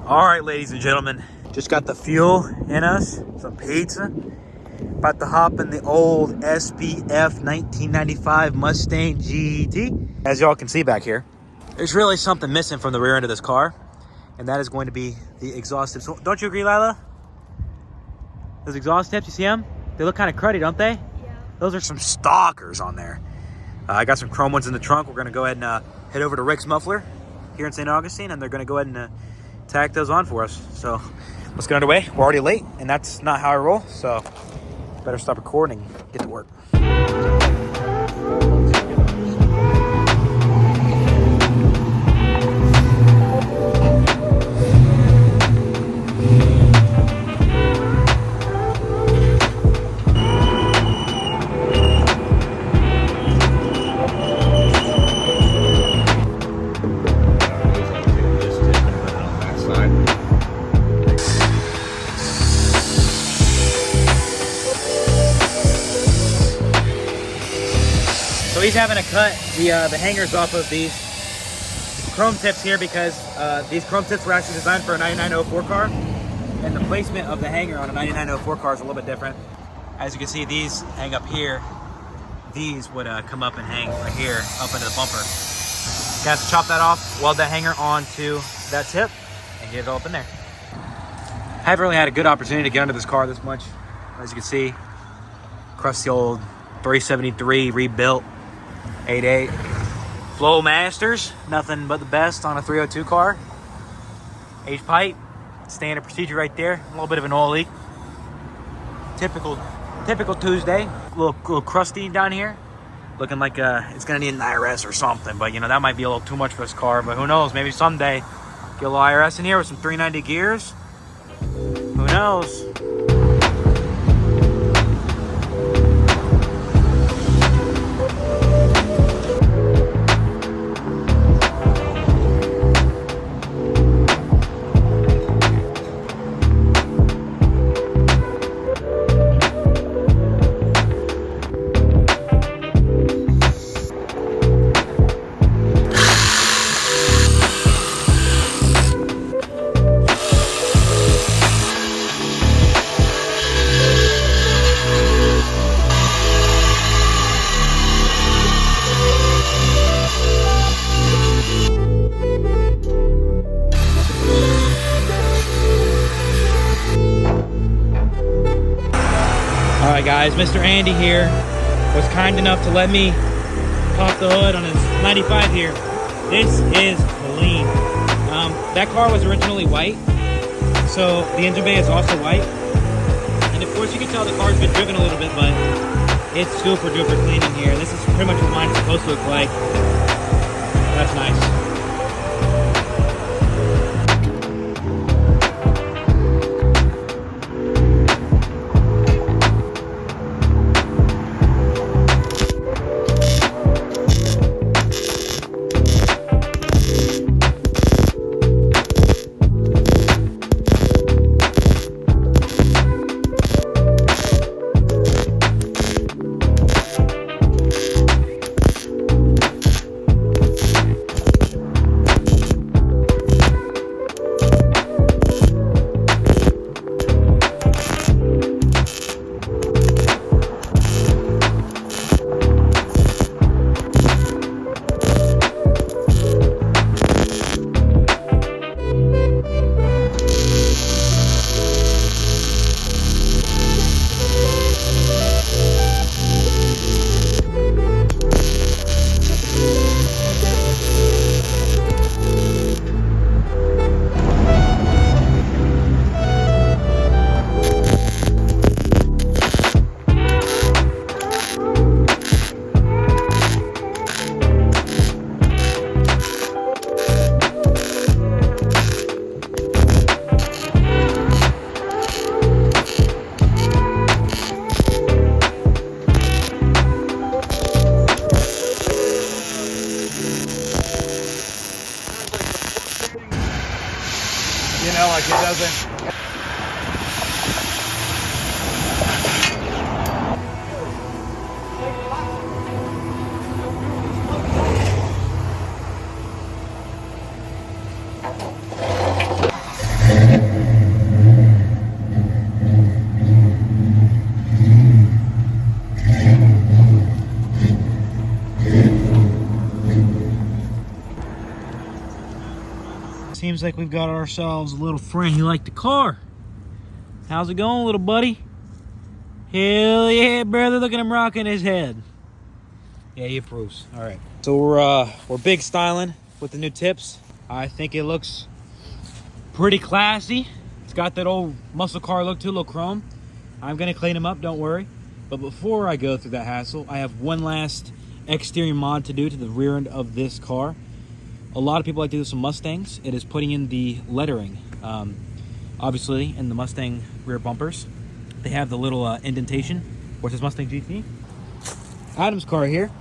All right, ladies and gentlemen, just got the fuel in us, some pizza. About to hop in the old SPF 1995 Mustang GT. As y'all can see back here, there's really something missing from the rear end of this car, and that is going to be the exhaust tips. Don't you agree, Lila? Those exhaust tips, you see them? They look kind of cruddy, don't they? Yeah. Those are some stalkers on there. I got some chrome ones in the trunk. We're going to go ahead and head over to Rick's Muffler here in St. Augustine, and they're going to go ahead and tack those on for us. So let's get underway. We're already late, and that's not how I roll, so better stop recording and get to work. So he's having to cut the hangers off of these chrome tips here because these chrome tips were actually designed for a 9904 car, and the placement of the hanger on a 9904 car is a little bit different. As you can see, these hang up here. These would come up and hang right here up into the bumper. You have to chop that off, weld that hanger onto that tip, and get it all up in there. I haven't really had a good opportunity to get under this car this much. As you can see, crusty old 373 rebuilt 8.8 Flow Masters, nothing but the best on a 302 car. H-pipe, standard procedure right there. A little bit of an oil leak. Typical Tuesday. A little crusty down here. Looking like it's gonna need an IRS or something, but you know, that might be a little too much for this car, but who knows, maybe someday get a little IRS in here with some 390 gears. Who knows? Alright guys, Mr. Andy here was kind enough to let me pop the hood on his 95 here. This is clean. That car was originally white, so the engine bay is also white. And of course you can tell the car's been driven a little bit, but it's super duper clean in here. This is pretty much what mine is supposed to look like. That's nice. You know, like it doesn't. seems like we've got ourselves a little friend who liked the car. How's it going, little buddy? Hell yeah, brother. Look at him rocking his head. Yeah, he approves. All right. So we're big styling with the new tips. I think it looks pretty classy. It's got that old muscle car look too, a little chrome. I'm gonna clean them up, don't worry. But before I go through that hassle, I have one last exterior mod to do to the rear end of this car. A lot of people like to do some Mustangs. It is putting in the lettering. Obviously, in the Mustang rear bumpers, they have the little indentation where it says Mustang GT. Adam's car here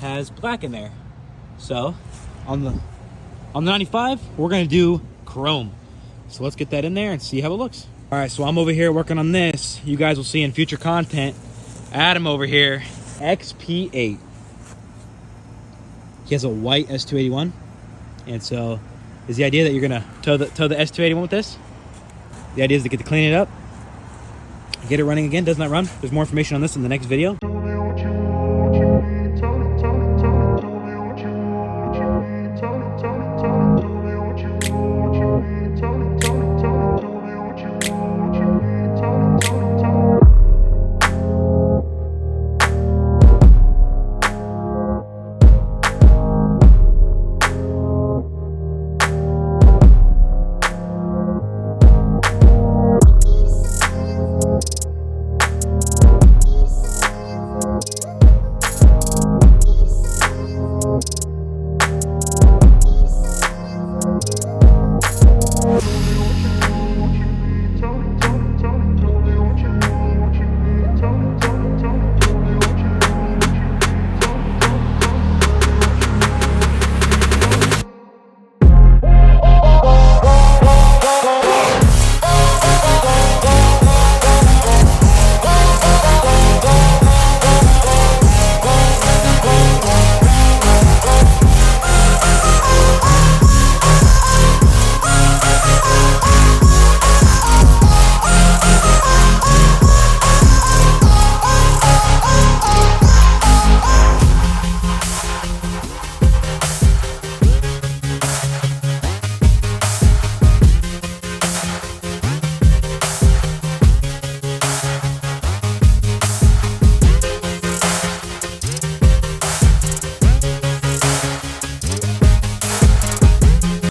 has black in there. So on the 95, we're gonna do chrome. So let's get that in there and see how it looks. All right, so I'm over here working on this. You guys will see in future content. Adam over here, XP8. He has a white S281. And so is the idea that you're gonna tow the S281 with this? The idea is to get to clean it up, get it running again. Does not run. There's more information on this in the next video.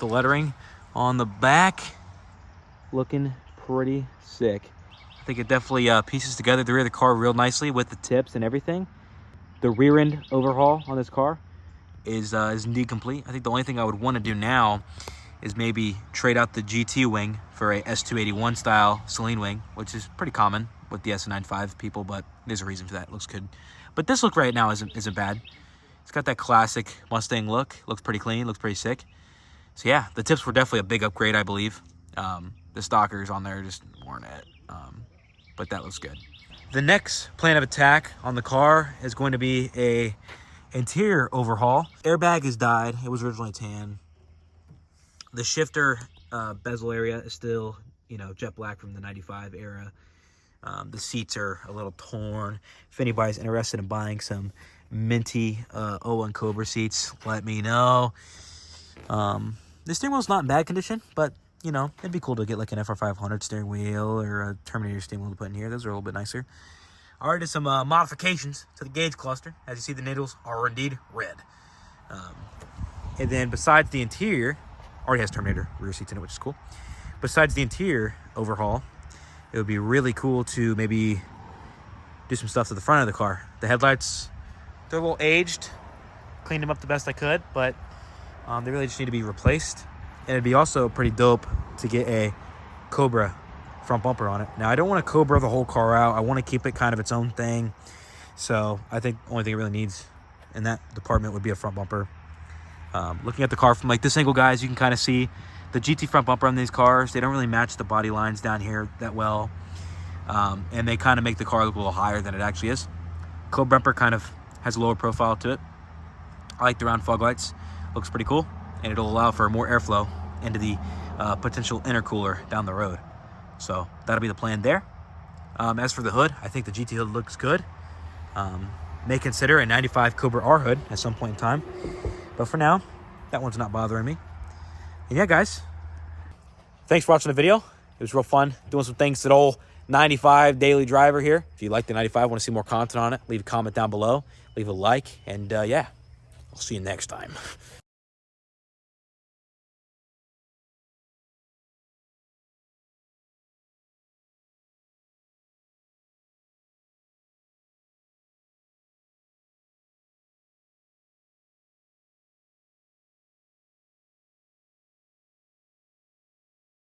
Lettering on the back looking pretty sick. I think it definitely pieces together the rear of the car real nicely with the tips and everything. The rear end overhaul on this car is indeed complete. I think the only thing I would want to do now is maybe trade out the GT wing for a S281 style Celine wing, which is pretty common with the S95 people, but there's a reason for that. It looks good. But this look right now isn't bad. It's got that classic Mustang look. Looks pretty clean, looks pretty sick. So yeah, the tips were definitely a big upgrade, I believe. The stalkers on there just weren't it, but that looks good. The next plan of attack on the car is going to be a interior overhaul. Airbag has died. It was originally tan. The shifter bezel area is still, jet black from the 95 era. The seats are a little torn. If anybody's interested in buying some minty 01 Cobra seats, let me know. The steering wheel's not in bad condition, but it'd be cool to get like an FR500 steering wheel or a Terminator steering wheel to put in here. Those are a little bit nicer. I already did some modifications to the gauge cluster. As you see, the needles are indeed red. And then besides the interior, already has Terminator rear seats in it, which is cool. Besides the interior overhaul, it would be really cool to maybe do some stuff to the front of the car. The headlights, they're a little aged. Cleaned them up the best I could, but they really just need to be replaced. And it'd be also pretty dope to get a Cobra front bumper on it. Now, I don't want to Cobra the whole car out. I want to keep it kind of its own thing. So I think the only thing it really needs in that department would be a front bumper. Looking at the car from like this angle, guys, you can kind of see the GT front bumper on these cars. They don't really match the body lines down here that well. And they kind of make the car look a little higher than it actually is. Cobra bumper kind of has a lower profile to it. I like the round fog lights. Looks pretty cool, and it'll allow for more airflow into the potential intercooler down the road. So that'll be the plan there. As for the hood, I think the GT hood looks good. May consider a 95 Cobra R hood at some point in time, but for now, that one's not bothering me. And yeah, guys, thanks for watching the video. It was real fun doing some things to the old 95 daily driver here. If you like the 95, want to see more content on it, leave a comment down below, leave a like, and yeah, I'll see you next time.